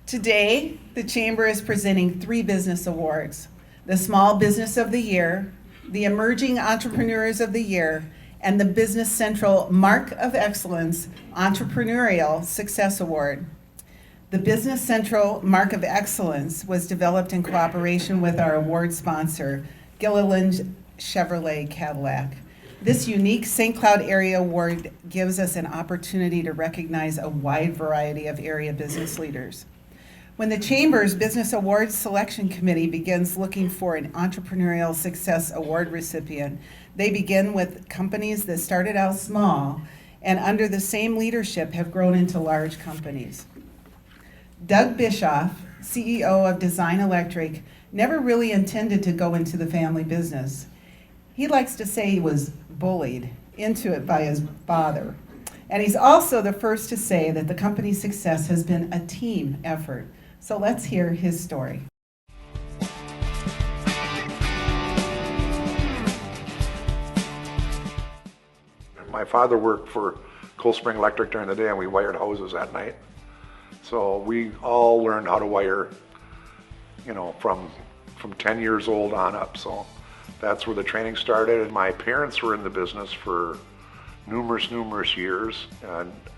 Today, the Chamber is presenting 3 business awards: the Small Business of the Year, the Emerging Entrepreneurs of the Year, and the Business Central Mark of Excellence Entrepreneurial Success Award. The Business Central Mark of Excellence was developed in cooperation with our award sponsor, Gilliland Chevrolet Cadillac. This unique St. Cloud area award gives us an opportunity to recognize a wide variety of area business leaders. When the Chamber's Business Awards Selection Committee begins looking for an Entrepreneurial Success Award recipient, they begin with companies that started out small and under the same leadership have grown into large companies. Doug Bishoff, CEO of Design Electric, never really intended to go into the family business. He likes to say he was bullied into it by his father. And he's also the first to say that the company's success has been a team effort. So let's hear his story. My father worked for Cold Spring Electric during the day, and we wired houses at night. So we all learned how to wire, from 10 years old on up. So that's where the training started. And my parents were in the business for numerous years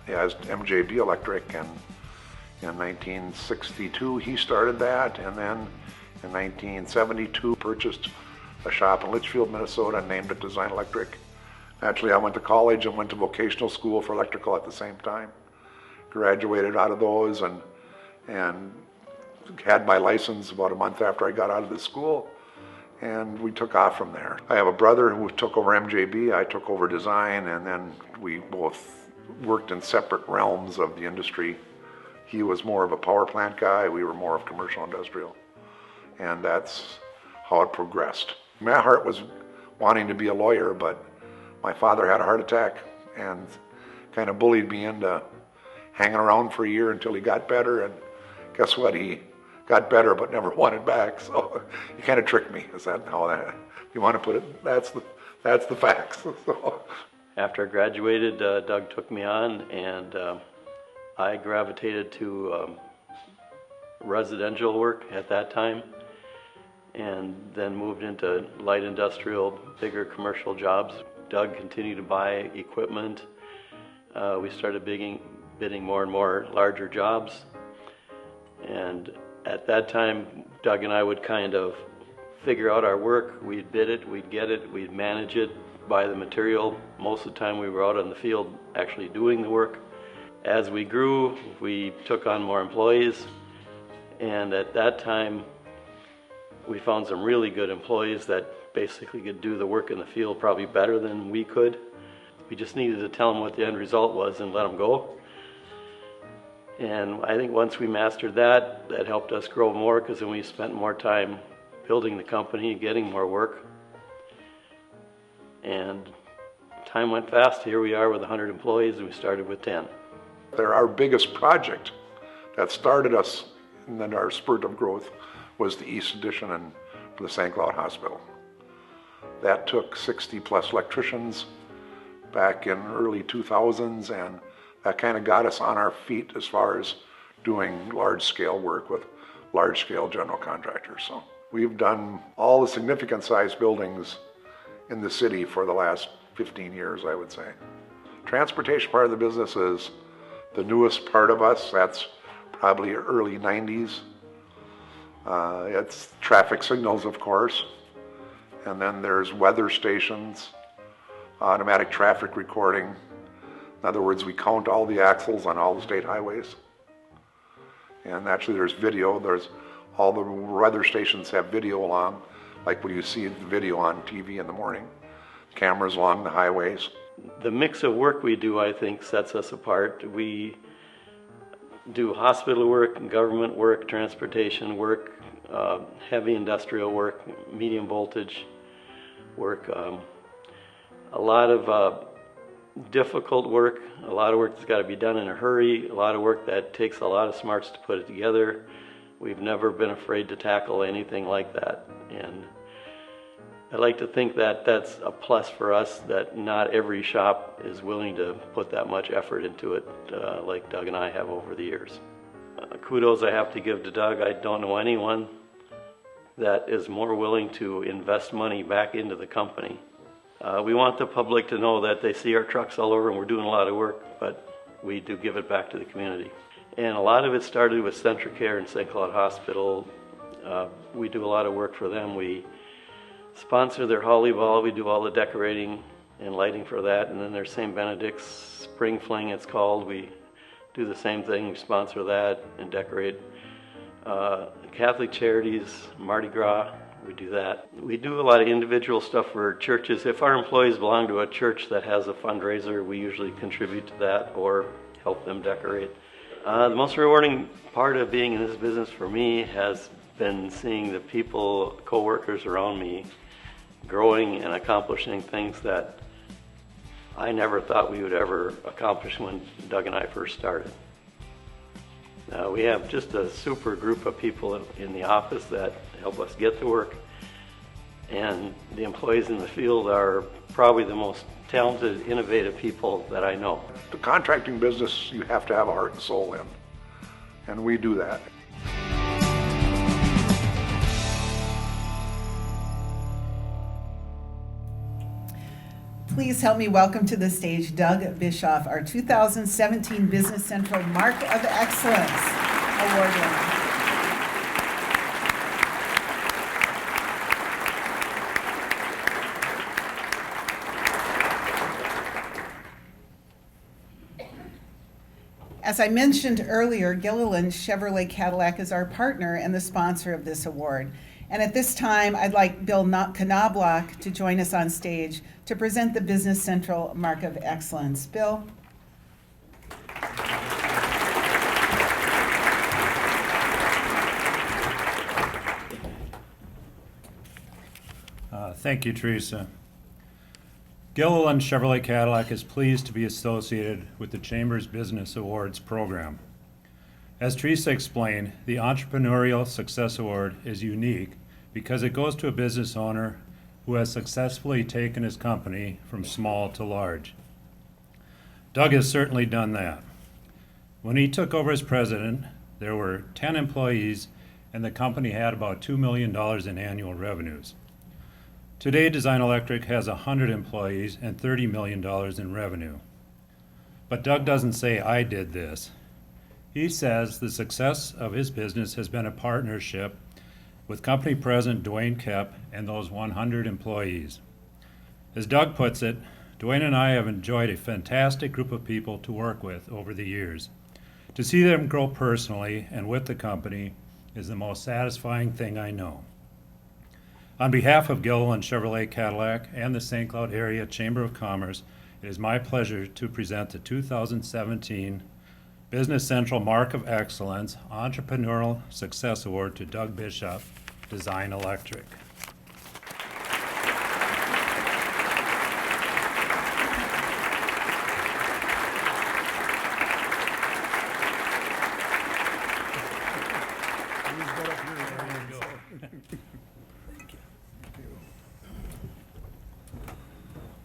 as MJB Electric, and in 1962 he started that, and then in 1972 purchased a shop in Litchfield, Minnesota, and named it Design Electric. Actually, I went to college and went to vocational school for electrical at the same time. Graduated out of those and had my license about a month after I got out of the school, and we took off from there. I have a brother who took over MJB, I took over design, and then we both worked in separate realms of the industry. He was more of a power plant guy, we were more of commercial industrial, and that's how it progressed. My heart was wanting to be a lawyer, but my father had a heart attack and kind of bullied me into hanging around for a year until he got better, and guess what? He got better but never wanted back, so he kind of tricked me. Is that how that, you want to put it? That's the facts. So. After I graduated, Doug took me on, and I gravitated to residential work at that time, and then moved into light industrial, bigger commercial jobs. Doug continued to buy equipment. We started bidding more and more larger jobs, and at that time Doug and I would kind of figure out our work. We'd bid it, we'd get it, we'd manage it, buy the material. Most of the time we were out on the field actually doing the work. As we grew, we took on more employees, and at that time we found some really good employees that basically could do the work in the field probably better than we could. We just needed to tell them what the end result was and let them go. And I think once we mastered that, that helped us grow more, because then we spent more time building the company, getting more work. And time went fast. Here we are with 100 employees, and we started with 10. Our biggest project that started us in our spurt of growth was the East Addition and the St. Cloud Hospital. That took 60 plus electricians back in early 2000s, and that kind of got us on our feet as far as doing large scale work with large-scale general contractors. So we've done all the significant sized buildings in the city for the last 15 years, I would say. Transportation part of the business is the newest part of us. That's probably early 90s. It's traffic signals, of course. And then there's weather stations, automatic traffic recording. In other words, we count all the axles on all the state highways. And actually there's video. There's all the weather stations have video along, like when you see the video on TV in the morning. Cameras along the highways. The mix of work we do, I think, sets us apart. We do hospital work, government work, transportation work, heavy industrial work, medium voltage work, a lot of difficult work, a lot of work that's got to be done in a hurry, a lot of work that takes a lot of smarts to put it together. We've never been afraid to tackle anything like that. And I like to think that that's a plus for us, that not every shop is willing to put that much effort into it like Doug and I have over the years. Kudos I have to give to Doug. I don't know anyone that is more willing to invest money back into the company. We want the public to know that they see our trucks all over and we're doing a lot of work, but we do give it back to the community. And a lot of it started with Centricare and St. Cloud Hospital. We do a lot of work for them. We sponsor their Holly Ball. We do all the decorating and lighting for that. And then there's St. Benedict's Spring Fling, it's called. We do the same thing. We sponsor that and decorate. Catholic Charities, Mardi Gras, we do that. We do a lot of individual stuff for churches. If our employees belong to a church that has a fundraiser, we usually contribute to that or help them decorate. The most rewarding part of being in this business for me has been seeing the people, co-workers around me, growing and accomplishing things that I never thought we would ever accomplish when Doug and I first started. We have just a super group of people in the office that help us get to work, and the employees in the field are probably the most talented, innovative people that I know. The contracting business, you have to have a heart and soul in, and we do that. Please help me welcome to the stage Doug Bishoff, our 2017 Business Central Mark of Excellence Award winner. As I mentioned earlier, Gilliland Chevrolet Cadillac is our partner and the sponsor of this award. And at this time, I'd like Bill Knobloch to join us on stage to present the Business Central Mark of Excellence. Bill? Thank you, Teresa. Gilliland Chevrolet Cadillac is pleased to be associated with the Chamber's Business Awards program. As Teresa explained, the Entrepreneurial Success Award is unique because it goes to a business owner who has successfully taken his company from small to large. Doug has certainly done that. When he took over as president, there were 10 employees and the company had about $2 million in annual revenues. Today, Design Electric has 100 employees and $30 million in revenue. But Doug doesn't say, "I did this." He says the success of his business has been a partnership with company president Dwayne Koepp and those 100 employees. As Doug puts it, Dwayne and I have enjoyed a fantastic group of people to work with over the years. To see them grow personally and with the company is the most satisfying thing I know. On behalf of Gilliland Chevrolet Cadillac and the St. Cloud Area Chamber of Commerce, it is my pleasure to present the 2017 Business Central Mark of Excellence Entrepreneurial Success Award to Doug Bishoff, Design Electric.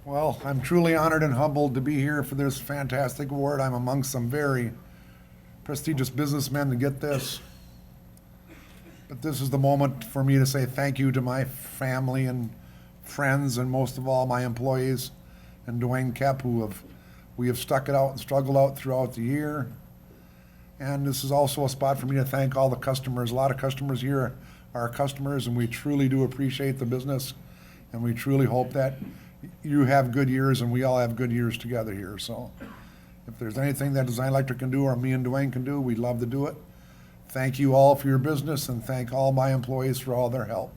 Well, I'm truly honored and humbled to be here for this fantastic award. I'm among some very prestigious businessmen to get this. But this is the moment for me to say thank you to my family and friends, and most of all, my employees and Dwayne Kep, we have stuck it out and struggled out throughout the year. And this is also a spot for me to thank all the customers. A lot of customers here are customers, and we truly do appreciate the business. And we truly hope that you have good years and we all have good years together here. So if there's anything that Design Electric can do or me and Dwayne can do, we'd love to do it. Thank you all for your business, and thank all my employees for all their help.